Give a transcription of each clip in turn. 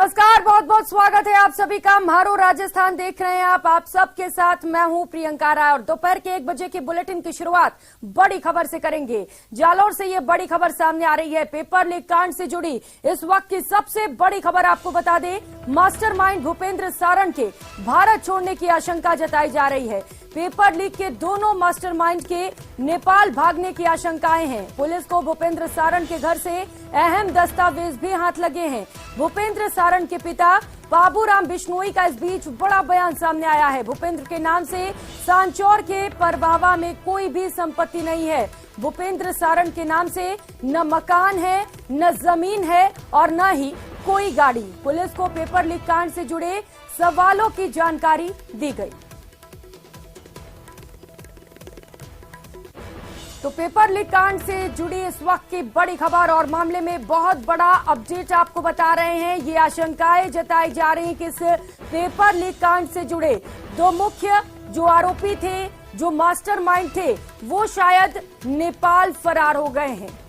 नमस्कार, बहुत बहुत स्वागत है आप सभी का। म्हारो राजस्थान देख रहे हैं आप सबके साथ मैं हूं प्रियंका राय और दोपहर के 1 बजे के बुलेटिन की शुरुआत बड़ी खबर से करेंगे। जालौर से ये बड़ी खबर सामने आ रही है, पेपर लीक कांड से जुड़ी इस वक्त की सबसे बड़ी खबर आपको बता दें। मास्टरमाइंड भूपेंद्र सारण के भारत छोड़ने की आशंका जताई जा रही है। पेपर लीक के दोनों मास्टरमाइंड के नेपाल भागने की आशंकाएं हैं। पुलिस को भूपेंद्र सारण के घर से अहम दस्तावेज भी हाथ लगे हैं। भूपेंद्र सारण के पिता बाबूराम बिश्नोई का इस बीच बड़ा बयान सामने आया है। भूपेंद्र के नाम से सांचौर के परबावा में कोई भी संपत्ति नहीं है। भूपेंद्र सारण के नाम से न मकान है, न जमीन है और न ही कोई गाड़ी। पुलिस को पेपर लीक कांड से जुड़े सवालों की जानकारी दी गई। तो पेपर लीक कांड से जुड़ी इस वक्त की बड़ी खबर और मामले में बहुत बड़ा अपडेट आपको बता रहे हैं। ये आशंकाएं जताई जा रही हैं कि इस पेपर लीक कांड से जुड़े दो मुख्य जो आरोपी थे, जो मास्टरमाइंड थे, वो शायद नेपाल फरार हो गए हैं।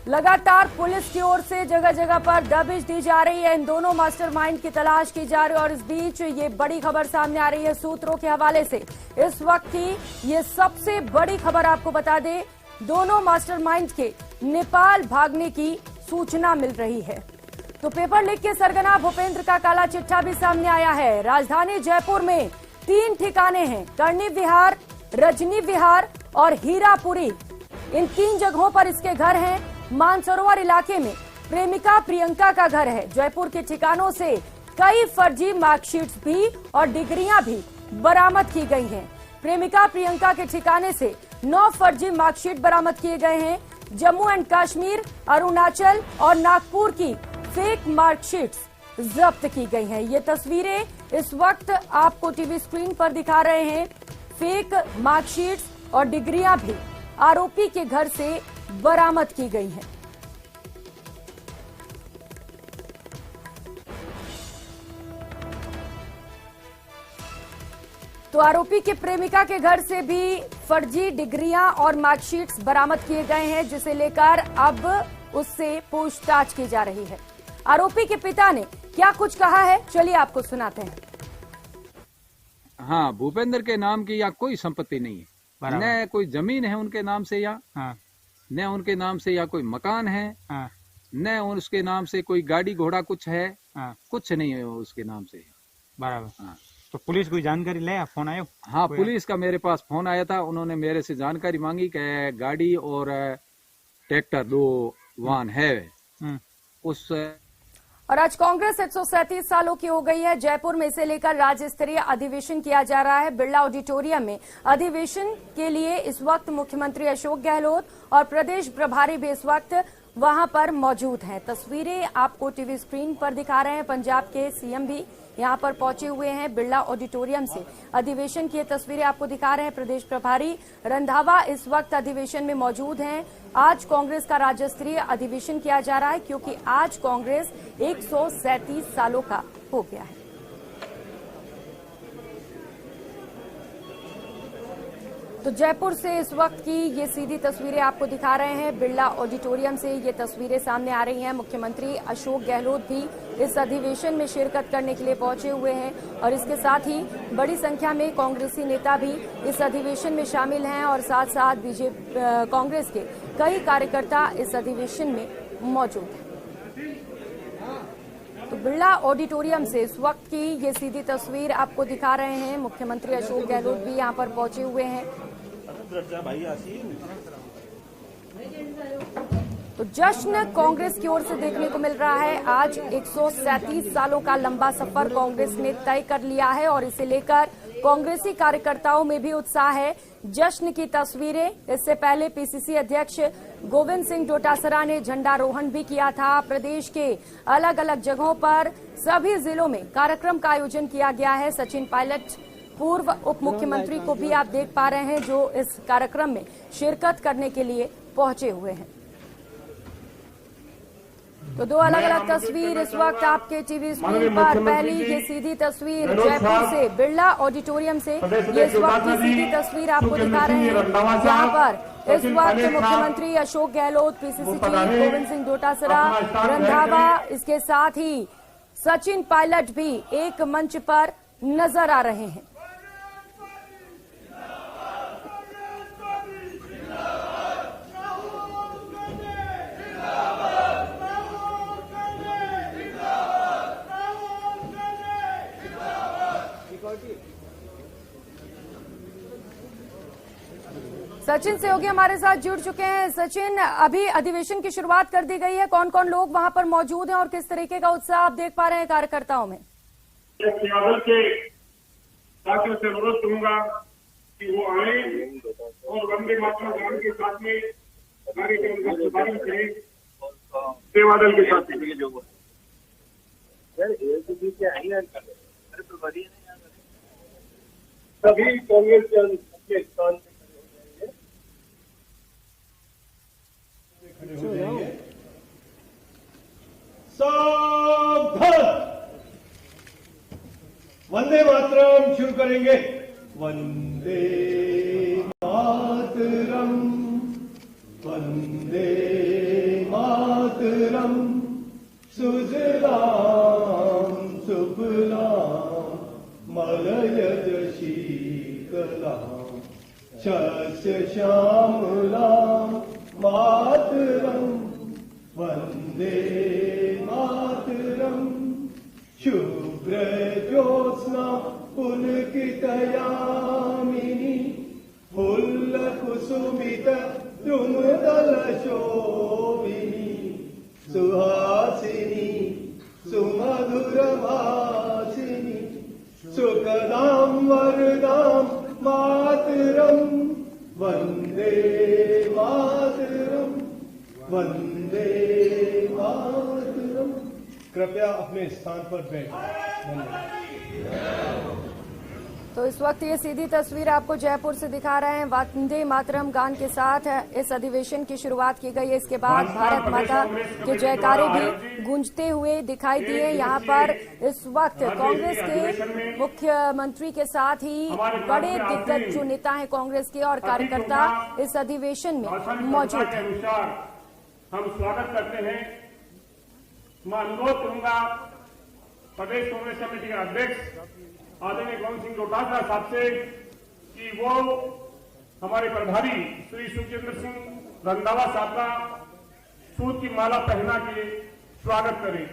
लगातार पुलिस की ओर से जगह जगह पर दबिश दी जा रही है। इन दोनों मास्टरमाइंड की तलाश की जा रही है और इस बीच ये बड़ी खबर सामने आ रही है सूत्रों के हवाले से। इस वक्त की ये सबसे बड़ी खबर आपको बता दें, दोनों मास्टरमाइंड के नेपाल भागने की सूचना मिल रही है। तो पेपर लीक के सरगना भूपेंद्र का काला चिट्ठा भी सामने आया है। राजधानी जयपुर में 3 ठिकाने हैं, करणी विहार, रजनी विहार और हीरापुरी। इन 3 जगहों पर इसके घर हैं। मानसरोवर इलाके में प्रेमिका प्रियंका का घर है। जयपुर के ठिकानों से कई फर्जी मार्कशीट्स भी और डिग्रियां भी बरामद की गई हैं। प्रेमिका प्रियंका के ठिकाने से 9 फर्जी मार्कशीट बरामद किए गए हैं। जम्मू एंड कश्मीर, अरुणाचल और नागपुर की फेक मार्कशीट्स जब्त की गई हैं। ये तस्वीरें इस वक्त आपको टीवी स्क्रीन पर दिखा रहे हैं। फेक मार्कशीट्स और डिग्रियां भी आरोपी के घर से बरामद की गई हैं। तो आरोपी के प्रेमिका के घर से भी फर्जी डिग्रियां और मार्कशीट्स बरामद किए गए हैं, जिसे लेकर अब उससे पूछताछ की जा रही है। आरोपी के पिता ने क्या कुछ कहा है, चलिए आपको सुनाते हैं। हाँ, भूपेंद्र के नाम की या कोई संपत्ति नहीं है, न कोई जमीन है उनके नाम से या न उनके नाम से या कोई मकान है, न उसके नाम से कोई गाड़ी घोड़ा कुछ है, कुछ नहीं है उसके नाम से। बराबर। तो पुलिस कोई जानकारी ले, फोन आया? हाँ, पुलिस का मेरे पास फोन आया था। उन्होंने मेरे से जानकारी मांगी कि गाड़ी और ट्रैक्टर 2 वाहन है उस। और आज कांग्रेस 137 सालों की हो गई है। जयपुर में इसे लेकर राज्य स्तरीय अधिवेशन किया जा रहा है। बिरला ऑडिटोरियम में अधिवेशन के लिए इस वक्त मुख्यमंत्री अशोक गहलोत और प्रदेश प्रभारी भी इस वक्त वहां पर मौजूद हैं। तस्वीरें आपको टीवी स्क्रीन पर दिखा रहे हैं। पंजाब के सीएम भी यहां पर पहुंचे हुए हैं। बिरला ऑडिटोरियम से अधिवेशन की तस्वीरें आपको दिखा रहे हैं। प्रदेश प्रभारी रंधावा इस वक्त अधिवेशन में मौजूद हैं। आज कांग्रेस का राज्य स्तरीय अधिवेशन किया जा रहा है क्योंकि आज कांग्रेस 137 सालों का हो गया है। तो जयपुर से इस वक्त की ये सीधी तस्वीरें आपको दिखा रहे हैं। बिरला ऑडिटोरियम से ये तस्वीरें सामने आ रही हैं। मुख्यमंत्री अशोक गहलोत भी इस अधिवेशन में शिरकत करने के लिए पहुंचे हुए हैं और इसके साथ ही बड़ी संख्या में कांग्रेसी नेता भी इस अधिवेशन में शामिल हैं और साथ साथ कांग्रेस के कई कार्यकर्ता इस अधिवेशन में मौजूद हैं। तो बिरला ऑडिटोरियम से इस वक्त की ये सीधी तस्वीर आपको दिखा रहे हैं। मुख्यमंत्री अशोक गहलोत भी यहां पर पहुंचे हुए हैं। तो जश्न कांग्रेस की ओर से देखने को मिल रहा है। आज 137 सालों का लंबा सफर कांग्रेस ने तय कर लिया है और इसे लेकर कांग्रेसी कार्यकर्ताओं में भी उत्साह है। जश्न की तस्वीरें, इससे पहले पीसीसी अध्यक्ष गोविंद सिंह डोटासरा ने झंडारोहण भी किया था। प्रदेश के अलग अलग जगहों पर सभी जिलों में कार्यक्रम का आयोजन किया गया है। सचिन पायलट पूर्व उप मुख्यमंत्री को भी आप देख पा रहे हैं जो इस कार्यक्रम में शिरकत करने के लिए पहुंचे हुए हैं। तो 2 अलग अलग तस्वीर इस वक्त आपके टीवी स्क्रीन पर। पहली ये सीधी तस्वीर जयपुर से बिरला ऑडिटोरियम से, ये इस वक्त की सीधी तस्वीर आपको दिखा रहे हैं जहां पर इस वक्त मुख्यमंत्री अशोक गहलोत, पीसीसी चीफ गोविंद सिंह डोटासरा, रंधावा, इसके साथ ही सचिन पायलट भी एक मंच पर नजर आ रहे हैं। सचिन सहयोगी हमारे साथ जुड़ चुके हैं। सचिन, अभी अधिवेशन की शुरुआत कर दी गई है, कौन कौन लोग वहां पर मौजूद हैं और किस तरीके का उत्साह आप देख पा रहे हैं कार्यकर्ताओं में? केवल के साथियों से अनुरोध करूंगा कि वो आए और वंदे मातरम गान के साथ में कार्यक्रम का शुभारंभ करें। सेवादल के साथ सभी कांग्रेस के स्थान सावधान, वंदे मातरम शुरू करेंगे। वंदे मातरम, वंदे मातरम, सुजलाम सुफलाम मलयज शीतलाम शस्य श्यामलाम मातरम, वंदे मातरम, शुभ्र ज्योत्स्ना पुलकितयामिनी फुल्लकुसुमित द्रुमदल शोभिनी सुहासिनी सुमधुरभाषिनी सुखदां वरदां मातरम, वंदे मातरम, वंदे मातरम। कृपया अपने स्थान पर बैठें। तो इस वक्त ये सीधी तस्वीर आपको जयपुर से दिखा रहे हैं। वंदे मातरम गान के साथ इस अधिवेशन की शुरुआत की गई है। इसके बाद भारत माता के जयकारे भी गूंजते हुए दिखाई दिए। यहाँ पर इस वक्त कांग्रेस के मुख्यमंत्री के साथ ही बड़े दिग्गज जो नेता हैं कांग्रेस के और कार्यकर्ता इस अधिवेशन में मौजूद हैं। हम स्वागत करते हैं। मैं अनुरोध करूंगा प्रदेश कांग्रेस कमेटी के अध्यक्ष आदरणीय गोविंद सिंह डोटासरा साहब से कि वो हमारे प्रभारी श्री सुखजिंदर सिंह रंधावा साहब का सूत की माला पहना के स्वागत करें।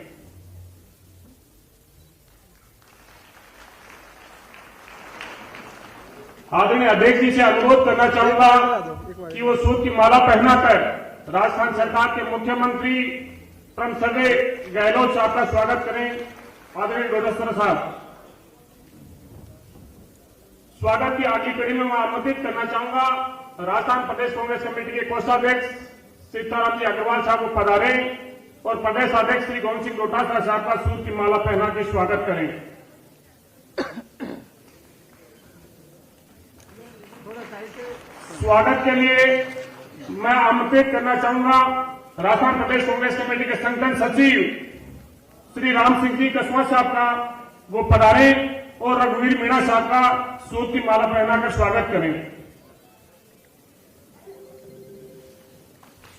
आदरणीय अध्यक्ष जी से अनुरोध करना चाहूंगा कि वो सूत की माला पहनाकर राजस्थान सरकार के मुख्यमंत्री परम सदे गहलोत साहब का स्वागत करें। आदरणीय डोटासरा साहब, स्वागत की आगे कड़ी में मैं आमंत्रित करना चाहूंगा राजस्थान प्रदेश कांग्रेस कमेटी के कोषाध्यक्ष सीताराम जी अग्रवाल साहब को पधारें और प्रदेश अध्यक्ष श्री गोविंद सिंह डोटासरा साहब का सूत की माला पहना के स्वागत करें। स्वागत के लिए मैं आमंत्रित करना चाहूंगा राजस्थान प्रदेश कांग्रेस कमेटी के संगठन सचिव श्री राम सिंह जी कसवा साहब का, वो पधारें और रघुवीर मीणा साहब का सूत की माला पहनाकर स्वागत करें।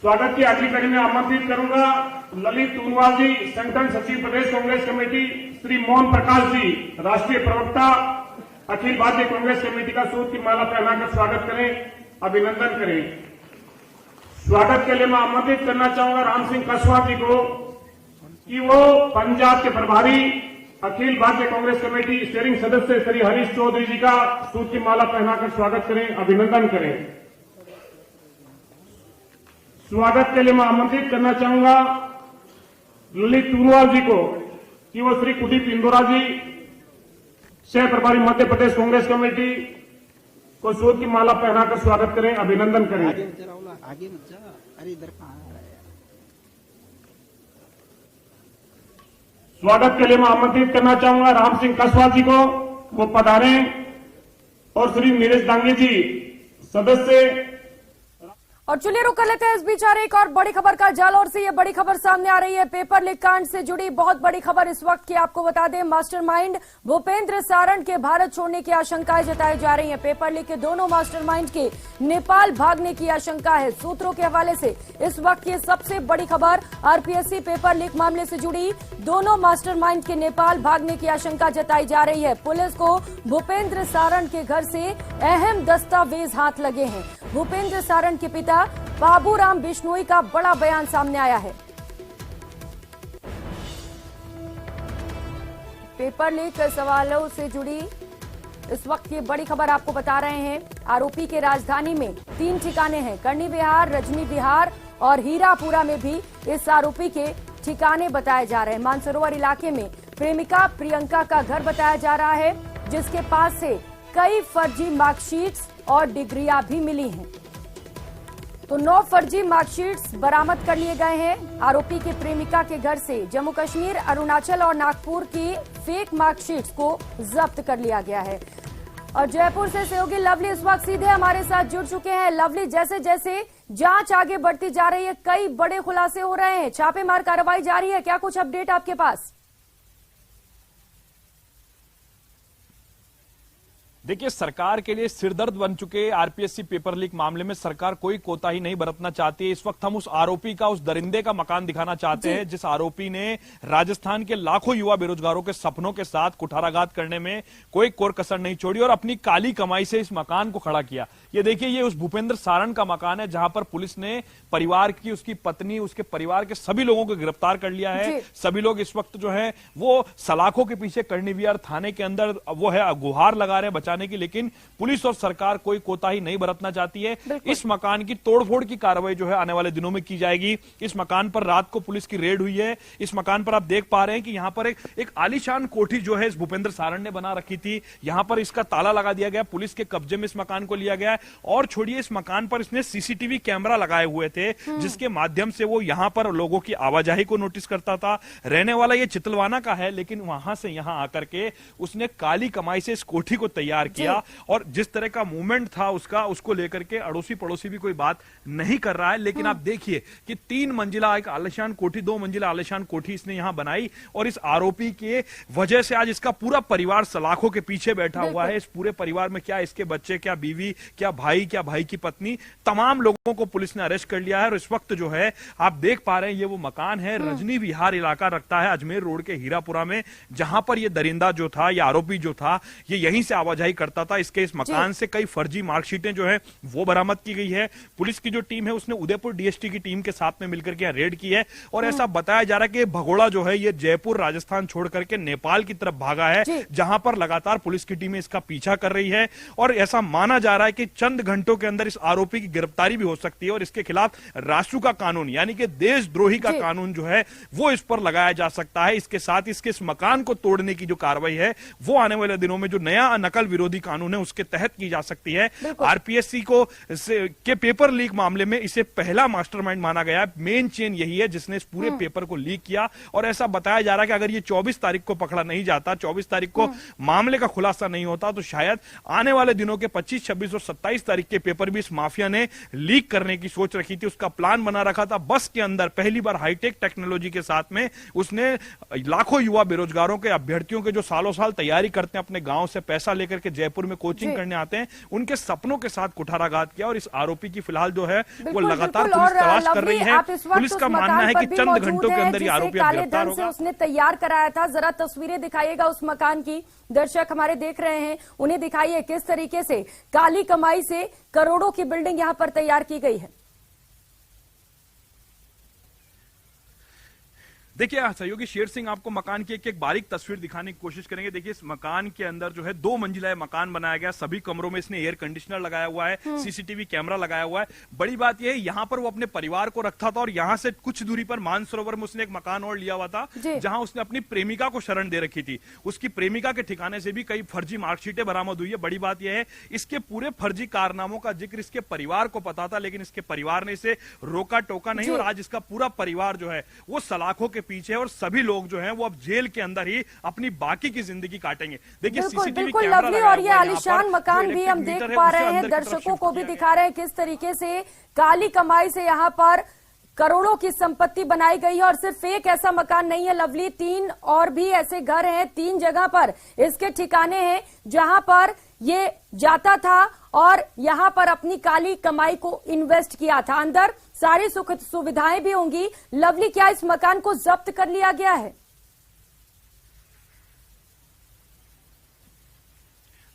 स्वागत की अगली कड़ी में आमंत्रित करूंगा ललित टूनवाल जी, संगठन सचिव प्रदेश कांग्रेस कमेटी, श्री मोहन प्रकाश जी, राष्ट्रीय प्रवक्ता अखिल भारतीय कांग्रेस कमेटी का सूत की माला पहनाकर स्वागत करें, अभिनंदन करें। स्वागत के लिए मैं आमंत्रित करना चाहूंगा राम सिंह कसवा जी को कि वो पंजाब के प्रभारी अखिल भारतीय कांग्रेस कमेटी स्टीयरिंग सदस्य श्री हरीश चौधरी जी का सूत की माला पहनाकर स्वागत करें, अभिनंदन करें। स्वागत के लिए मैं आमंत्रित करना चाहूंगा ललित टूनवाल जी को कि वो श्री कुलदीप इंदौरा जी, सह प्रभारी मध्य प्रदेश कांग्रेस कमेटी को सूत की माला पहनाकर स्वागत करें, अभिनंदन करें। आगे मत जा, अरे इधर कहाँ आ रहा है? स्वागत के लिए मैं आमंत्रित करना चाहूंगा राम सिंह कसवा जी को, वो पधारें और श्री नीरज दांगे जी, सदस्य और चलिए रुक कर लेते हैं इस बीच आ रही एक और बड़ी खबर का। जालौर से ये बड़ी खबर सामने आ रही है। पेपर लीक कांड से जुड़ी बहुत बड़ी खबर इस वक्त की आपको बता दें। मास्टरमाइंड भूपेंद्र सारण के भारत छोड़ने की आशंकाएं जताई जा रही हैं। पेपर लीक के दोनों मास्टरमाइंड के नेपाल भागने की आशंका है। सूत्रों के हवाले से इस वक्त की सबसे बड़ी खबर आरपीएससी पेपर लीक मामले से जुड़ी दोनों मास्टरमाइंड के नेपाल भागने की आशंका जताई जा रही है। पुलिस को भूपेंद्र सारण के घर से अहम दस्तावेज हाथ लगे हैं। भूपेंद्र सारण के पिता बाबूराम बिश्नोई का बड़ा बयान सामने आया है। पेपर लीक सवालों से जुड़ी इस वक्त की बड़ी खबर आपको बता रहे हैं। आरोपी के राजधानी में 3 ठिकाने हैं, करनी विहार, रजनी विहार और हीरापुरा में भी इस आरोपी के ठिकाने बताए जा रहे हैं। मानसरोवर इलाके में प्रेमिका प्रियंका का घर बताया जा रहा है, जिसके पास से कई फर्जी मार्कशीट्स और डिग्रियां भी मिली हैं। तो 9 फर्जी मार्कशीट्स बरामद कर लिए गए हैं। आरोपी के प्रेमिका के घर से जम्मू कश्मीर, अरुणाचल और नागपुर की फेक मार्कशीट्स को जब्त कर लिया गया है। और जयपुर से सहयोगी लवली इस वक्त सीधे हमारे साथ जुड़ चुके हैं। लवली, जैसे जैसे जांच आगे बढ़ती जा रही है, कई बड़े खुलासे हो रहे हैं, छापेमार कार्रवाई जारी है, क्या कुछ अपडेट आपके पास? देखिए, सरकार के लिए सिरदर्द बन चुके आरपीएससी पेपर लीक मामले में सरकार कोई कोताही नहीं बरतना चाहती है। इस वक्त हम उस आरोपी का, उस दरिंदे का मकान दिखाना चाहते हैं जिस आरोपी ने राजस्थान के लाखों युवा बेरोजगारों के सपनों के साथ कुठाराघात करने में कोई कोर कसर नहीं छोड़ी और अपनी काली कमाई से इस मकान को खड़ा किया। ये देखिए, ये उस भूपेंद्र सारण का मकान है जहां पर पुलिस ने परिवार की, उसकी पत्नी, उसके परिवार के सभी लोगों को गिरफ्तार कर लिया है। सभी लोग इस वक्त जो है वो सलाखों के पीछे करनी विहार थाने के अंदर वो है गुहार लगा रहे हैं बचाने की, लेकिन पुलिस और सरकार कोई कोताही नहीं बरतना चाहती है। इस मकान की तोड़फोड़ की कार्रवाई जो है आने वाले दिनों में की जाएगी। इस मकान पर रात को पुलिस की रेड हुई है। इस मकान पर आप देख पा रहे हैं कि यहां पर एक आलीशान कोठी जो है इस भूपेंद्र सारण ने बना रखी थी। यहां पर इसका ताला लगा दिया गया, पुलिस के कब्जे में इस मकान को लिया गया। और छोड़िए, इस मकान पर इसने सीसीटीवी कैमरा लगाए हुए थे जिसके माध्यम से वो यहां पर लोगों की आवाजाही को नोटिस करता था। रहने वाला ये चितलवाना का है, लेकिन वहां से यहां आकर के उसने काली कमाई से इस कोठी को तैयार किया। और जिस तरह का मूवमेंट था उसका, उसको लेकर के अड़ोसी पड़ोसी भी कोई बात नहीं कर रहा है। लेकिन आप देखिए कि 3 मंजिला एक आलिशान कोठी, 2 मंजिला आलिशान कोठी इसने यहां बनाई और इस आरोपी के वजह से आज इसका पूरा परिवार सलाखों के पीछे बैठा हुआ है। इस पूरे परिवार में क्या इसके बच्चे, क्या बीवी, क्या भाई की पत्नी, तमाम लोगों को पुलिस ने अरेस्ट कर लिया है। और इस वक्त जो है आप देख पा रहे हैं, ये वो मकान है, रजनी विहार इलाका रखता है अजमेर रोड के हीरापुरा में, जहां पर ये दरिंदा जो था, ये आरोपी जो था, ये यहीं से आवाजाही करता था। इसके इस मकान से कई फर्जी मार्कशीटें जो है वो बरामद की गई है। पुलिस की जो टीम है उसने उदयपुर डीएसटी की टीम के साथ में मिलकर के रेड की है। और ऐसा बताया जा रहा है कि भगोड़ा जो है ये जयपुर राजस्थान छोड़ करके नेपाल की तरफ भागा है, जहां पर लगातार पुलिस की टीमें इसका पीछा कर रही है। और ऐसा माना जा रहा है कि चंद घंटों के अंदर इस आरोपी की गिरफ्तारी भी हो सकती है और इसके खिलाफ राष्ट्र का कानून यानी कि देशद्रोही का कानून जो है वो इस पर लगाया जा सकता है। इसके साथ इसके इस मकान को तोड़ने की जो कार्रवाई है वो आने वाले दिनों में जो नया नकल विरोधी कानून है उसके तहत की जा सकती है। आरपीएससी को के पेपर लीक मामले में इसे पहला मास्टरमाइंड माना गया। मेन चेन यही है जिसने इस पूरे पेपर को लीक किया। और ऐसा बताया जा रहा है कि अगर ये 24 तारीख को पकड़ा नहीं जाता, 24 तारीख को मामले का खुलासा नहीं होता, तो शायद आने वाले दिनों के 25, 26 और 27 तारीख के पेपर भी इस माफिया ने लीक करने की सोच रखी थी। उसका प्लान बना रखा था। बस के अंदर पहली बार हाईटेक टेक्नोलॉजी के साथ में उसने लाखों युवा बेरोजगारों के, अभ्यर्थियों के जो सालों साल तैयारी करते हैं, अपने गांव से पैसा लेकर के जयपुर में कोचिंग करने आते हैं, उनके सपनों के साथ कुठाराघात किया। और इस आरोपी की फिलहाल जो है वो लगातार पुलिस तलाश कर रही है। पुलिस का मानना है कि चंद घंटों के अंदर ये आरोपी गिरफ्तार होगा। उसने तैयार कराया था। जरा तस्वीरें दिखाइएगा उस मकान की, दर्शक हमारे देख रहे हैं, उन्हें दिखाइए किस तरीके से काली कमाई से करोड़ों की बिल्डिंग यहां पर तैयार की गई है। देखिए, सहयोगी शेर सिंह आपको मकान की एक बारीक तस्वीर दिखाने की कोशिश करेंगे। देखिए, इस मकान के अंदर जो है 2 मंजिला मकान बनाया गया। सभी कमरों में इसने एयर कंडीशनर लगाया हुआ है, सीसीटीवी कैमरा लगाया हुआ है। बड़ी बात यह है, यहां पर वो अपने परिवार को रखता था और यहां से कुछ दूरी पर मानसरोवर में उसने एक मकान और लिया हुआ था जहां उसने अपनी प्रेमिका को शरण दे रखी थी। उसकी प्रेमिका के ठिकाने से भी कई फर्जी मार्कशीटें बरामद हुई है। बड़ी बात यह है, इसके पूरे फर्जी कारनामों का जिक्र इसके परिवार को पता था, लेकिन इसके परिवार ने इसे रोका टोका नहीं और आज इसका पूरा परिवार जो है वो सलाखों के पीछे है और सभी लोग जो हैं वो अब जेल के अंदर ही अपनी बाकी की जिंदगी काटेंगे। देखिए बिल्कुल सीसीटीवी बिल्कुल कैमरा लवली, लगाया और ये हुआ है यहाँ आलीशान पर, मकान जो भी हम इलेक्ट्रिक देख मीटर पा है, रहे उसे हैं। अंदर की तरफ दर्शकों शिफ्ट को भी किया दिखा रहे हैं किस तरीके से काली कमाई से यहाँ पर करोड़ों की संपत्ति बनाई गई है। और सिर्फ एक ऐसा मकान नहीं है लवली, 3 और भी ऐसे घर हैं, 3 जगह पर इसके ठिकाने हैं जहां पर ये जाता था और यहां पर अपनी काली कमाई को इन्वेस्ट किया था। अंदर सारी सुख सुविधाएं भी होंगी। लवली, क्या इस मकान को जब्त कर लिया गया है?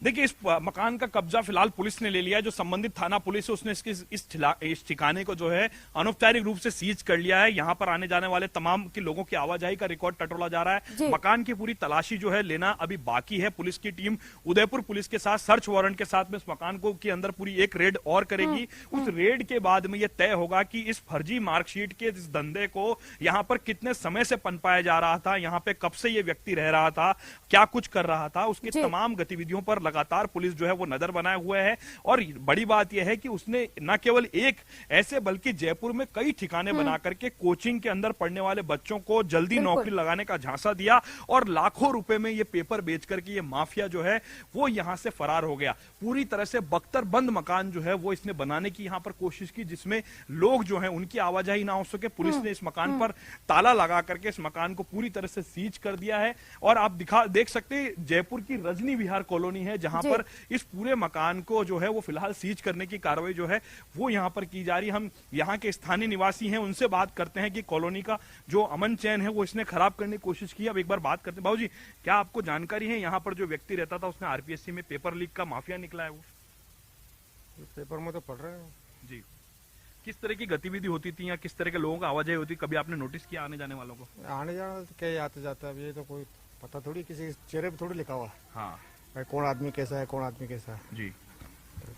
देखिए इस मकान का कब्जा फिलहाल पुलिस ने ले लिया है। जो संबंधित थाना पुलिस है उसने इस ठिकाने को जो है अनौपचारिक रूप से सीज कर लिया है। यहां पर आने जाने वाले तमाम के लोगों की आवाजाही का रिकॉर्ड टटोला जा रहा है। मकान की पूरी तलाशी जो है लेना अभी बाकी है। पुलिस की टीम उदयपुर पुलिस के साथ सर्च वारंट के साथ में इस मकान को के अंदर पूरी एक रेड और करेगी। उस रेड के बाद में यह तय होगा कि इस फर्जी मार्कशीट के इस धंधे को यहां पर कितने समय से पनपाया जा रहा था, यहां पे कब से ये व्यक्ति रह रहा था, क्या कुछ कर रहा था, उसकी तमाम गतिविधियों पर लगातार पुलिस जो है वो नजर बनाए हुए है। और बड़ी बात यह है कि उसने न केवल एक ऐसे बल्कि जयपुर में कई ठिकाने बना करके कोचिंग के अंदर पढ़ने वाले बच्चों को जल्दी नौकरी लगाने का झांसा दिया और लाखों रुपए में ये पेपर बेच करके ये माफिया जो है वो यहां से फरार हो गया। पूरी तरह से बख्तर बंद मकान जो है वो इसने बनाने की यहां पर कोशिश की जिसमें लोग जो है उनकी आवाजाही ना हो सके। पुलिस ने इस मकान पर ताला लगा करके इस मकान को पूरी तरह से सीज कर दिया है। और आप देख सकते हैं जयपुर की रजनी विहार कॉलोनी है जहां पर इस पूरे मकान को जो है वो फिलहाल सीज करने की कार्रवाई जो है वो यहां पर की जा रही है। हम यहां के स्थानीय निवासी हैं, उनसे बात करते हैं कि कॉलोनी का जो अमन चैन है वो इसने खराब करने की कोशिश की। अब एक बार बात करते हैं। बाबूजी, क्या आपको जानकारी है यहाँ पर जो व्यक्ति रहता था उसने आरपीएससी में पेपर लीक का माफिया निकला है? वो पेपर में तो पढ़ रहे हैं जी। किस तरह की गतिविधि होती थी या किस तरह के लोगों का आवाजाही होती, कभी आपने नोटिस किया आने जाने वालों को? आने जाना तो क्या आते जाता है, ये तो कोई पता थोड़ी, किसी चेहरे पे थोड़ी लिखा हुआ है। हाँ, कौन आदमी कैसा है, कौन आदमी कैसा है जी।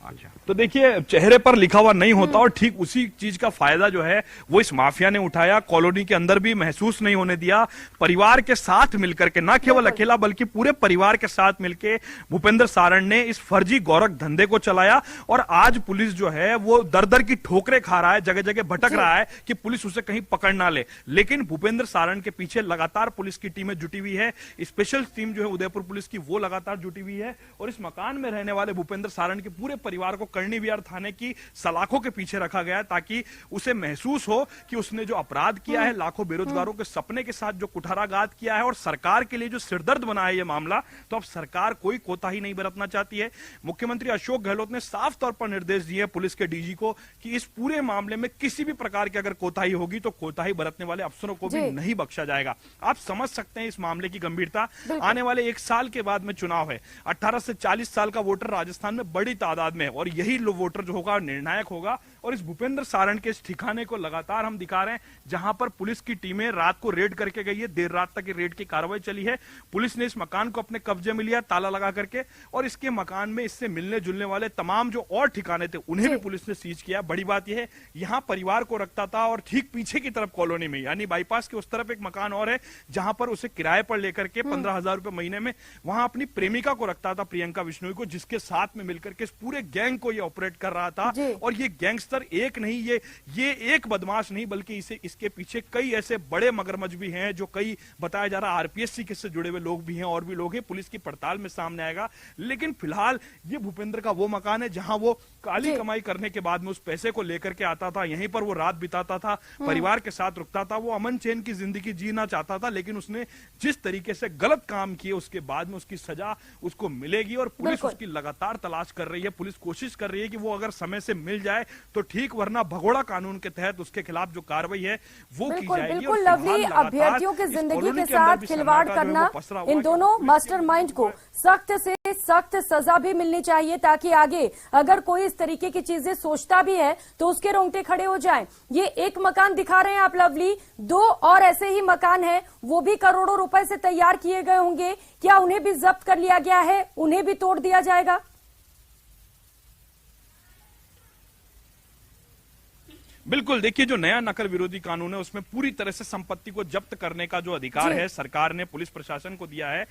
अच्छा, तो देखिए चेहरे पर लिखा हुआ नहीं होता और ठीक उसी चीज का फायदा जो है वो इस माफिया ने उठाया। कॉलोनी के अंदर भी महसूस नहीं होने दिया। परिवार के साथ मिलकर के, ना केवल अकेला बल्कि पूरे परिवार के साथ मिलकर भूपेंद्र सारण ने इस फर्जी गोरख धंधे को चलाया। और आज पुलिस जो है वो दर दर की ठोकरें खा रहा है, जगह जगह भटक रहा है कि पुलिस उसे कहीं पकड़ ना ले। लेकिन भूपेंद्र सारण के पीछे लगातार पुलिस की टीमें जुटी हुई है। स्पेशल टीम जो है उदयपुर पुलिस की वो लगातार जुटी हुई है। और इस मकान में रहने वाले भूपेंद्र सारण के पूरे परिवार को करनी विहार थाने की सलाखों के पीछे रखा गया ताकि उसे महसूस हो कि उसने जो अपराध किया है, लाखों बेरोजगारों के सपने के साथ जो कुठाराघात किया है और सरकार के लिए जो सिरदर्द बना है ये मामला, तो अब सरकार कोई कोताही नहीं बरतना चाहती है। मुख्यमंत्री अशोक गहलोत ने साफ तौर पर निर्देश दिए पुलिस के डीजी को कि इस पूरे मामले में किसी भी प्रकार की अगर कोताही होगी तो कोताही बरतने वाले अफसरों को भी नहीं बख्शा जाएगा। आप समझ सकते हैं इस मामले की गंभीरता। आने वाले 1 साल के बाद में चुनाव है। 18 से 40 साल का वोटर राजस्थान में बड़ी तादाद में है और यही वोटर जो होगा निर्णायक होगा। और इस भूपेंद्र सारण के इस ठिकाने को लगातार हम दिखा रहे हैं जहां पर पुलिस की टीमें रात को रेड करके गई है। देर रात तक ये रेड की कार्रवाई चली है। पुलिस ने इस मकान को अपने कब्जे में लिया ताला लगा करके और इसके मकान में इससे मिलने जुलने वाले तमाम जो और ठिकाने थे उन्हें भी पुलिस ने सीज किया। बड़ी बात यह है यहां परिवार को रखता था और ठीक पीछे की तरफ कॉलोनी में यानी बाईपास के उस तरफ एक मकान और है जहां पर उसे किराए पर लेकर के 15,000 रुपए महीने में वहां अपनी प्रेमिका को रखता था, प्रियंका बिश्नोई को, जिसके साथ में मिलकर के इस पूरे गैंग को ये ऑपरेट कर रहा था। और ये गैंगस्टर एक नहीं, ये एक बदमाश नहीं बल्कि इसके पीछे कई ऐसे बड़े मगरमच्छ भी हैं जो कई बताया जा रहा है आरपीएससी से जुड़े हुए लोग भी हैं और भी लोग हैं। पुलिस की पड़ताल में सामने आएगा। लेकिन फिलहाल ये भूपेंद्र का वो मकान है जहां वो काली कमाई करने के बाद में उस पैसे को लेकर के आता था, यहीं पर वो रात बिताता था, परिवार के साथ रुकता था, वो अमन चैन की जिंदगी जीना चाहता था। लेकिन उसने जिस तरीके से गलत काम किए उसके बाद में उसकी सजा उसको मिलेगी और पुलिस उसकी लगातार तलाश कर रही है। पुलिस कोशिश कर रही है कि वो अगर समय से मिल जाए तो ठीक, वरना भगोड़ा कानून के तहत उसके खिलाफ जो कार्रवाई है वो की जाएगी। बिल्कुल लवली, अभ्यर्थियों की जिंदगी के साथ खिलवाड़ करना, इन दोनों मास्टरमाइंड को सख्त से सख्त सजा भी मिलनी चाहिए ताकि आगे अगर कोई इस तरीके की चीजें सोचता भी है तो उसके रोंगटे खड़े हो जाएं। ये एक मकान दिखा रहे हैं आप लवली, 2 और ऐसे ही मकान हैं, वो भी करोड़ों रुपए से तैयार किए गए होंगे। क्या उन्हें भी जब्त कर लिया गया है? उन्हें भी तोड़ दिया जाएगा? बिल्कुल, देखिए जो नया नकल विरोधी कानून है उसमें पूरी तरह से संपत्ति को जब्त करने का जो अधिकार है सरकार ने पुलिस प्रशासन को दिया है।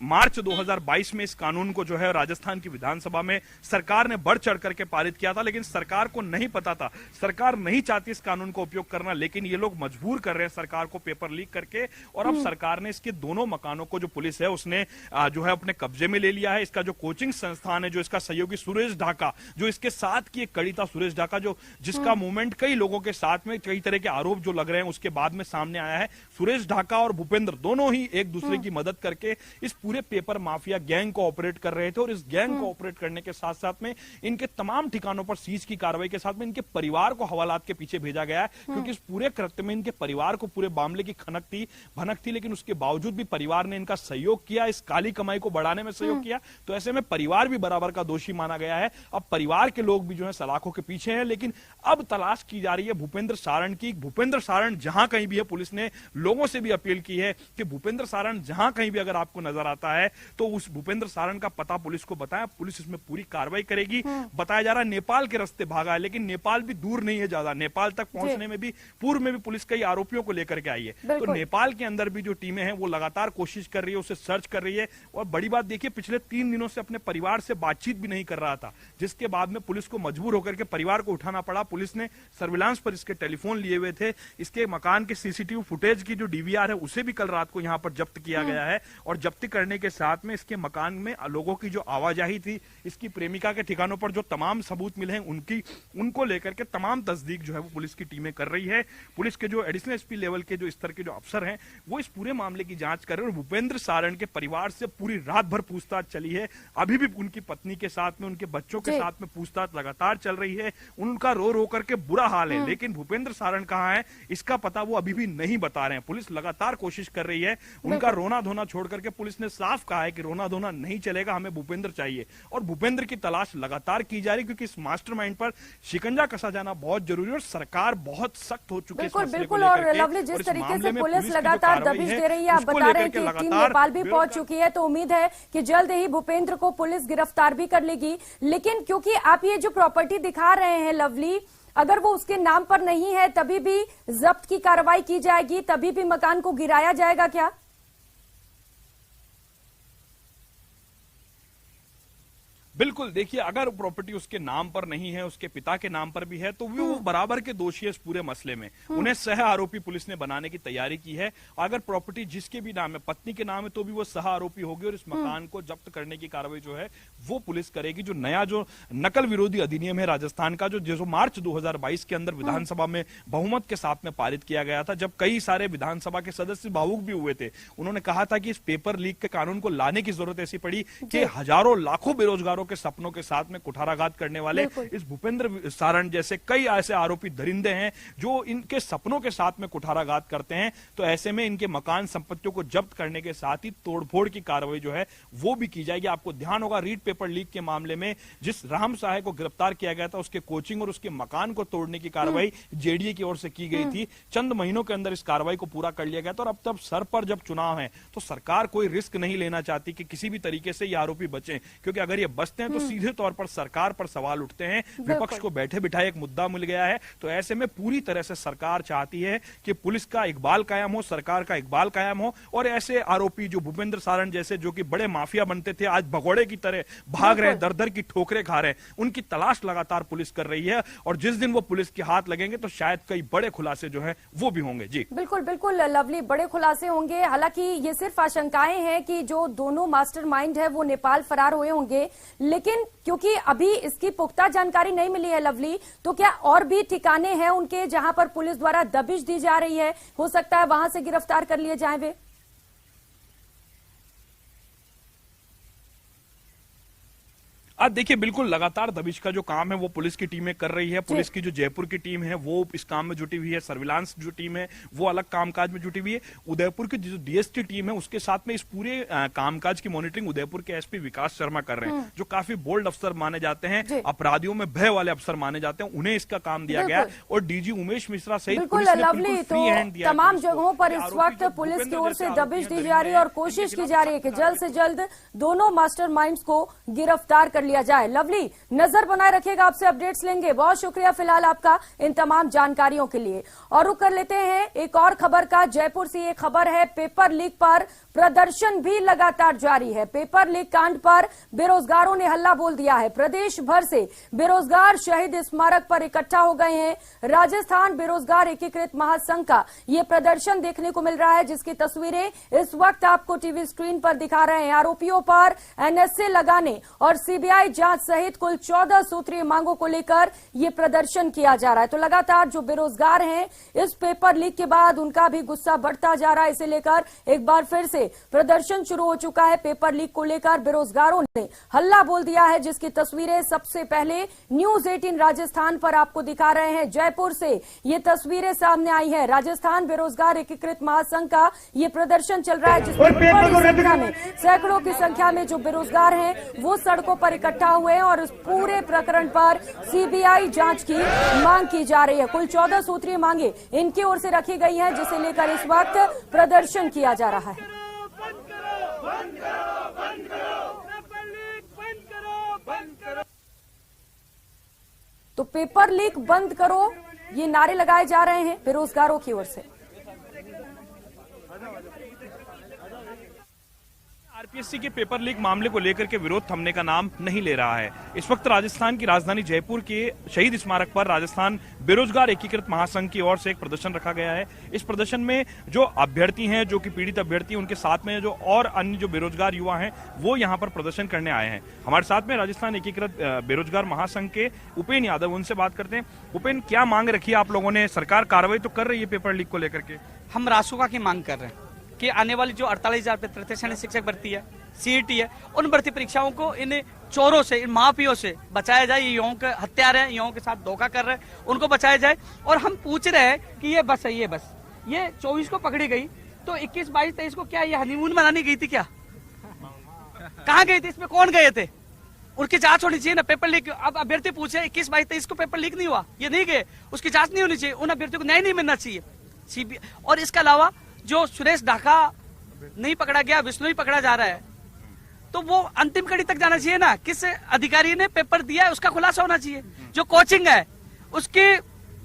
मार्च 2022 में इस कानून को जो है राजस्थान की विधानसभा में सरकार ने बढ़ चढ़ करके पारित किया था, लेकिन सरकार को नहीं पता था, सरकार नहीं चाहती इस कानून का उपयोग करना, लेकिन ये लोग मजबूर कर रहे हैं सरकार को पेपर लीक करके। और अब सरकार ने इसके दोनों मकानों को जो पुलिस है उसने जो है अपने कब्जे में ले लिया है। इसका जो कोचिंग संस्थान है, जो इसका सहयोगी सुरेश ढाका, जो इसके साथ की एक कड़ी था सुरेश ढाका, जो जिसका मूवमेंट कई लोगों के साथ में कई तरह के आरोप जो लग रहे हैं उसके बाद में सामने आया है। सुरेश ढाका और भूपेंद्र दोनों ही एक दूसरे की मदद करके इस पूरे पेपर माफिया गैंग को ऑपरेट कर रहे थे, और इस गैंग को ऑपरेट करने के साथ साथ में इनके तमाम ठिकानों पर सीज की कार्रवाई के साथ में इनके परिवार को हवालात के पीछे भेजा गया है, क्योंकि इस पूरे कृत्य में इनके परिवार को पूरे मामले की खनक थी, भनक थी, लेकिन उसके बावजूद भी परिवार ने इनका सहयोग किया, इस काली कमाई को बढ़ाने में सहयोग किया। तो ऐसे में परिवार भी बराबर का दोषी माना गया है। अब परिवार के लोग भी जो है सलाखों के पीछे हैं, लेकिन अब तलाश की जा रही है भूपेंद्र सारण की। भूपेंद्र सारण जहां कहीं भी है, पुलिस ने लोगों से भी अपील की है कि भूपेंद्र सारण जहां कहीं भी अगर आपको नजर आता है तो उस भूपेंद्र सारण का पता पुलिस को बताएं, पुलिस इसमें पूरी कार्रवाई करेगी। बताया जा रहा है नेपाल के रास्ते भागा है, लेकिन नेपाल भी दूर नहीं है ज्यादा, नेपाल तक पहुंचने में भी पूर्व में भी पुलिस कई आरोपियों को लेकर के आई है। तो नेपाल के अंदर भी जो टीमें हैं वो लगातार कोशिश कर रही है, उसे सर्च कर रही है। और बड़ी बात देखिए, पिछले 3 दिनों से अपने परिवार से बातचीत भी नहीं कर रहा था, जिसके बाद में पुलिस को मजबूर होकर के परिवार को उठाना पड़ा। पुलिस ने सर्विलांस पर इसके टेलीफोन लिए हुए थे, इसके मकान के सीसीटीवी फुटेज की जो डीवीआर है उसे भी कल रात को यहां पर जब्त किया गया है। और जब्ती करने के साथ में इसके मकान में लोगों की जो आवाजाही थी, इसकी प्रेमिका के ठिकानों पर जो तमाम सबूत मिले हैं उनको लेकर के तमाम तस्दीक जो है वो पुलिस की टीमें कर रही है। पुलिस के जो एडिशनल एसपी लेवल के जो स्तर के जो अफसर हैं वो इस पूरे मामले की जांच कर रहे हैं। और भूपेंद्र सारण के परिवार से पूरी रात भर पूछताछ चली है, अभी भी उनकी पत्नी के साथ में, उनके बच्चों के साथ में पूछताछ लगातार चल रही है। उनका रो रो करके बुरा हाल है, लेकिन भूपेंद्र सारण कहां है इसका पता वो अभी भी नहीं बता रहे हैं। पुलिस लगातार कोशिश कर रही है। उनका रोना धोना छोड़ करके पुलिस ने साफ कहा है कि रोना धोना नहीं चलेगा, हमें भूपेंद्र चाहिए। और भूपेंद्र की तलाश लगातार की जा रही, क्योंकि इस मास्टरमाइंड पर शिकंजा कसा जाना बहुत जरूरी है और सरकार बहुत सख्त हो चुकी है। बिल्कुल। और लवली, जिस तरीके से पुलिस लगातार दबिश दे रही है, आप बता रहे हैं कि टीम नेपाल भी पहुंच चुकी है, तो उम्मीद है कि जल्द ही भूपेंद्र को पुलिस गिरफ्तार भी कर लेगी। लेकिन क्योंकि आप ये जो प्रॉपर्टी दिखा रहे हैं लवली, अगर वो उसके नाम पर नहीं है तभी भी जब्त की कार्रवाई की जाएगी, तभी भी मकान को गिराया जाएगा क्या? बिल्कुल, देखिए अगर प्रॉपर्टी उसके नाम पर नहीं है, उसके पिता के नाम पर भी है, तो वो बराबर के दोषी है इस पूरे मसले में। उन्हें सह आरोपी पुलिस ने बनाने की तैयारी की है। अगर प्रॉपर्टी जिसके भी नाम है, पत्नी के नाम है, तो भी वो सह आरोपी होगी और इस मकान को जब्त करने की कार्रवाई जो है वो पुलिस करेगी। जो नया जो नकल विरोधी अधिनियम है राजस्थान का, जो मार्च 2022 के अंदर विधानसभा में बहुमत के साथ में पारित किया गया था, जब कई सारे विधानसभा के सदस्य भावुक भी हुए थे। उन्होंने कहा था कि इस पेपर लीक के कानून को लाने की जरूरत ऐसी पड़ी कि हजारों लाखों बेरोजगारों के सपनों के साथ में कुठाराघात करने वाले इस भूपेंद्र सारण जैसे कई ऐसे आरोपी दरिंदे हैं जो इनके सपनों के साथ में कुठाराघात करते हैं। तो ऐसे में इनके मकान संपत्तियों को जब्त करने के साथ ही तोड़फोड़ की कार्रवाई जो है वो भी की जाएगी। आपको ध्यान होगा, रीड पेपर लीक के मामले में जिस राम साहे को गिरफ्तार किया गया था, उसके कोचिंग और उसके मकान को तोड़ने की कार्रवाई जेडीए की ओर से की गई थी। चंद महीनों के अंदर इस कार्रवाई को पूरा कर लिया गया था। और अब तब सर पर जब चुनाव है तो सरकार कोई रिस्क नहीं लेना चाहती कि किसी भी तरीके से ये आरोपी बचे, क्योंकि अगर ये बचते हैं तो सीधे तौर पर सरकार पर सवाल उठते हैं। विपक्ष को बैठे बिठाए एक मुद्दा मिल गया है। तो ऐसे में पूरी तरह से सरकार चाहती है कि पुलिस का इकबाल कायम हो, सरकार का इकबाल कायम हो, और ऐसे आरोपी जो भूपेंद्र सारण जैसे जो कि बड़े माफिया बनते थे, आज भगोड़े की तरह भाग रहे हैं, दर दर की ठोकरें खा रहे हैं, उनकी तलाश लगातार पुलिस कर रही है। और जिस दिन वो पुलिस के हाथ लगेंगे तो शायद कई बड़े खुलासे जो है वो भी होंगे। जी बिल्कुल बिल्कुल लवली, बड़े खुलासे होंगे। हालांकि ये सिर्फ आशंकाएं हैं कि जो दोनों मास्टरमाइंड है वो नेपाल फरार हुए होंगे, लेकिन क्योंकि अभी इसकी पुख्ता जानकारी नहीं मिली है लवली, तो क्या और भी ठिकाने हैं उनके जहां पर पुलिस द्वारा दबिश दी जा रही है? हो सकता है वहां से गिरफ्तार कर लिए जाएं वे। अब देखिए, बिल्कुल लगातार दबिश का जो काम है वो पुलिस की टीमें कर रही है। पुलिस की जो जयपुर की टीम है वो इस काम में जुटी हुई है, सर्विलांस जो टीम है वो अलग कामकाज में जुटी हुई है। उदयपुर की जो डीएसटी टीम है उसके साथ में इस पूरे कामकाज की मॉनिटरिंग उदयपुर के एसपी विकास शर्मा कर रहे हैं, जो काफी बोल्ड अफसर माने जाते हैं, अपराधियों में भय वाले अफसर माने जाते हैं, उन्हें इसका काम दिया गया। और डीजी उमेश मिश्रा सहित लवली, तो तमाम जगहों पर इस वक्त पुलिस की ओर से दबिश दी जा रही है और कोशिश की जा रही है कि जल्द से जल्द दोनों मास्टरमाइंड्स को गिरफ्तार कर लिया लिया जाए। लवली, नजर बनाए रखिएगा, आपसे अपडेट्स लेंगे। बहुत शुक्रिया फिलहाल आपका इन तमाम जानकारियों के लिए। और रुक कर लेते हैं एक और खबर का। जयपुर से ये खबर है, पेपर लीक पर प्रदर्शन भी लगातार जारी है। पेपर लीक कांड पर बेरोजगारों ने हल्ला बोल दिया है। प्रदेश भर से बेरोजगार शहीद स्मारक पर इकट्ठा हो गए हैं। राजस्थान बेरोजगार एकीकृत महासंघ का ये प्रदर्शन देखने को मिल रहा है, जिसकी तस्वीरें इस वक्त आपको टीवी स्क्रीन पर दिखा रहे हैं। आरोपियों पर एनएसए लगाने और सीबीआई जांच सहित कुल 14 सूत्रीय मांगों को लेकर यह प्रदर्शन किया जा रहा है। तो लगातार जो बेरोजगार हैं, इस पेपर लीक के बाद उनका भी गुस्सा बढ़ता जा रहा है। इसे लेकर एक बार फिर से प्रदर्शन शुरू हो चुका है। पेपर लीक को लेकर बेरोजगारों ने हल्ला बोल दिया है, जिसकी तस्वीरें सबसे पहले न्यूज 18 राजस्थान पर आपको दिखा रहे हैं। जयपुर से ये तस्वीरें सामने आई है। राजस्थान बेरोजगार एकीकृत महासंघ का ये प्रदर्शन चल रहा है, जिसमें सैकड़ों की संख्या में जो बेरोजगार हैं वो सड़कों पर इकट्ठा हुए हैं और इस पूरे प्रकरण पर सीबीआई जांच की मांग की जा रही है। कुल 14 सूत्रीय मांगे इनकी ओर से रखी गई हैं, जिसे लेकर इस वक्त प्रदर्शन किया जा रहा है। तो पेपर लीक बंद करो, ये नारे लगाए जा रहे हैं बेरोजगारों की ओर से। आरपीएससी के पेपर लीक मामले को लेकर के विरोध थमने का नाम नहीं ले रहा है। इस वक्त राजस्थान की राजधानी जयपुर के शहीद स्मारक पर राजस्थान बेरोजगार एकीकृत महासंघ की ओर से एक प्रदर्शन रखा गया है। इस प्रदर्शन में जो अभ्यर्थी हैं, जो कि पीड़ित अभ्यर्थी, उनके साथ में जो और अन्य जो बेरोजगार युवा हैं, वो यहाँ पर प्रदर्शन करने आए हैं। हमारे साथ में राजस्थान एकीकृत बेरोजगार महासंघ के उपेन यादव, उनसे बात करते हैं। उपेन, क्या मांग रखी है आप लोगों ने? सरकार कार्रवाई तो कर रही है पेपर लीक को लेकर के। हम रासुका की मांग कर रहे हैं कि आने वाली जो 48,000 तृतीय शिक्षक भर्ती है, सीईटी है, उन भर्ती परीक्षाओं को इन चोरों से, इन माफियों से बचाया जाए। ये युवाओं के हत्यारे हैं, युवाओं के साथ धोखा कर रहे हैं, उनको बचाया जाए। और हम पूछ रहे हैं कि ये बस है, ये 24 को पकड़ी गई, तो 21, 22, 23 को क्या ये हनीमून मनाने गई थी क्या? कहाँ गई थी? इसमें कौन गए थे? उनकी जांच होनी चाहिए ना। पेपर लीक, अब अभ्यर्थी पूछे 21, 22, 23 को पेपर लीक नहीं हुआ, ये नहीं गए, उसकी जांच नहीं होनी चाहिए। उन अभ्यर्थियों को न्याय नहीं मिलना चाहिए। और इसके अलावा जो सुरेश ढाका नहीं पकड़ा गया, विष्णु पकड़ा जा रहा है, तो वो अंतिम कड़ी तक जाना चाहिए ना। किस अधिकारी ने पेपर दिया है उसका खुलासा होना चाहिए। जो कोचिंग है उसकी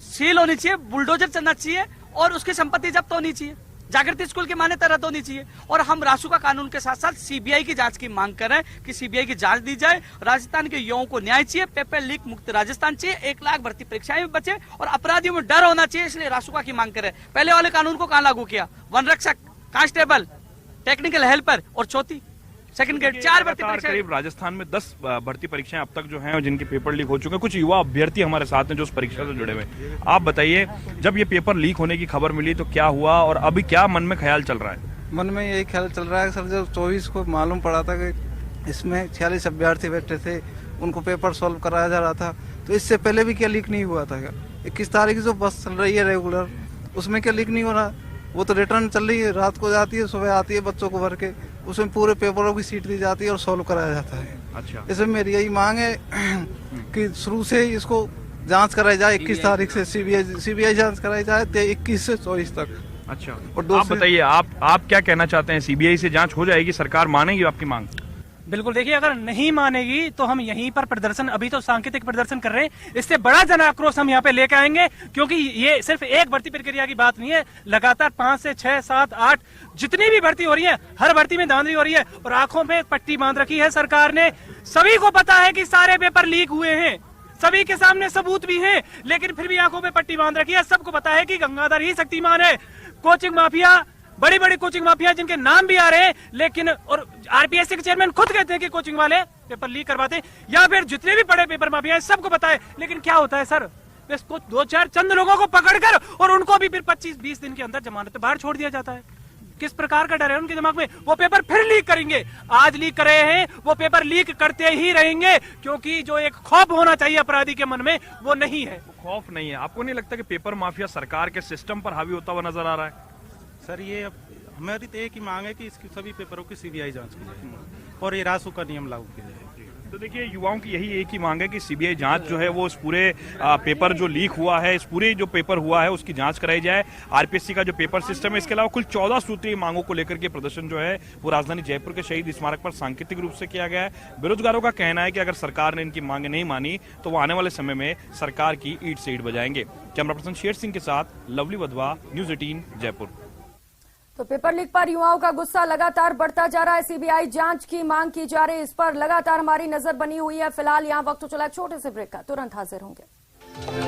सील होनी चाहिए, बुलडोजर चलना चाहिए और उसकी संपत्ति जब्त होनी चाहिए। जागृति स्कूल की मान्यता रद्द होनी चाहिए। और हम रासुका कानून के साथ साथ सीबीआई की जांच की मांग कर रहे हैं कि सीबीआई की जांच दी जाए। राजस्थान के युवाओं को न्याय चाहिए, पेपर लीक मुक्त राजस्थान चाहिए, 1 लाख भर्ती परीक्षाएं में बचे और अपराधियों में डर होना चाहिए। इसलिए रासुका की मांग कर रहे हैं। पहले वाले कानून को कहां लागू किया? वन रक्षक, कांस्टेबल, टेक्निकल हेल्पर और चौथी सेकंड ग्रेड 4 भर्ती परीक्षा। करीब राजस्थान में 10 भर्ती परीक्षाएं अब तक जो हैं जिनके पेपर लीक हो चुके हैं। कुछ युवा अभ्यर्थी हमारे साथ हैं जो उस परीक्षा से जुड़े हुए हैं। आप बताइए, जब ये पेपर लीक होने की खबर मिली तो क्या हुआ और अभी क्या मन में ख्याल चल रहा है? मन में यही ख्याल चल रहा है सर, जब 24 को मालूम पड़ा था कि इसमें 46 अभ्यर्थी बैठे थे, उनको पेपर सॉल्व कराया जा रहा था, तो इससे पहले भी क्या लीक नहीं हुआ था क्या? 21 तारीख जो बस चल रही है रेगुलर, उसमें क्या लीक नहीं हो रहा? वो तो रिटर्न चल रही है, रात को जाती है, सुबह आती है बच्चों को भर के, उसमें पूरे पेपरों की सीट दी जाती है और सॉल्व कराया जाता है। अच्छा, इसमें मेरी यही मांग है कि शुरू से इसको जांच कराई जाए। 21 तारीख से सीबीआई जांच कराई जाए 21 से 24 तक। अच्छा, और आप बताइए, आप क्या कहना चाहते हैं? सीबीआई से जांच हो जाएगी, सरकार मानेगी आपकी मांग? बिल्कुल, देखिए, अगर नहीं मानेगी तो हम यहीं पर प्रदर्शन, अभी तो सांकेतिक प्रदर्शन कर रहे हैं, इससे बड़ा जन आक्रोश हम यहाँ पे लेके आएंगे। क्योंकि ये सिर्फ एक भर्ती प्रक्रिया की बात नहीं है, लगातार 5 से 6, 7, 8 जितनी भी भर्ती हो रही है, हर भर्ती में धांधली हो रही है और आंखों में पट्टी बांध रखी है सरकार ने। सभी को पता है कि सारे पेपर लीक हुए हैं, सभी के सामने सबूत भी है, लेकिन फिर भी आंखों में पट्टी बांध रखी है। सबको पता है कि गंगाधर ही शक्तिमान है। कोचिंग माफिया, बड़ी बड़ी कोचिंग माफिया जिनके नाम भी आ रहे हैं, लेकिन और आरपीएससी के चेयरमैन खुद कहते हैं कि कोचिंग वाले पेपर लीक करवाते हैं, या फिर जितने भी बड़े पेपर माफिया है सबको पता है। लेकिन क्या होता है सर, इसको 2-4 चंद लोगों को पकड़कर और उनको भी फिर 25-20 दिन के अंदर जमानत पे बाहर छोड़ दिया जाता है। किस प्रकार का डर है उनके दिमाग में? वो पेपर फिर लीक करेंगे। आज लीक कर रहे हैं, वो पेपर लीक करते ही रहेंगे, क्योंकि जो एक खौफ होना चाहिए अपराधी के मन में वो नहीं है। खौफ नहीं है। आपको नहीं लगता कि पेपर माफिया सरकार के सिस्टम पर हावी होता हुआ नजर आ रहा है? सर, ये हमारी तो एक ही मांग है कि इसकी सभी पेपरों की सीबीआई जांच की जाए और ये रासुका नियम लागू किया जाए। तो देखिए, युवाओं की यही एक ही मांग है कि सीबीआई जांच जो है वो इस पूरे पेपर जो लीक हुआ है, इस पूरे जो पेपर हुआ है उसकी जांच कराई जाए। आरपीएससी का जो पेपर सिस्टम है, इसके अलावा कुल 14 सूत्रीय मांगों को लेकर के प्रदर्शन जो है वो राजधानी जयपुर के शहीद स्मारक पर सांकेतिक रूप से किया गया है। बेरोजगारों का कहना है कि अगर सरकार ने इनकी मांगे नहीं मानी तो वो आने वाले समय में सरकार की ईंट से ईंट बजाएंगे। कैमरा पर्सन शेर सिंह के साथ लवली वधवा, न्यूज 18 जयपुर। तो पेपर लीक पर युवाओं का गुस्सा लगातार बढ़ता जा रहा है। सीबीआई जांच की मांग की जा रही है, इस पर लगातार हमारी नजर बनी हुई है। फिलहाल यहां वक्त तो चला एक छोटे से ब्रेक का, तुरंत हाजिर होंगे।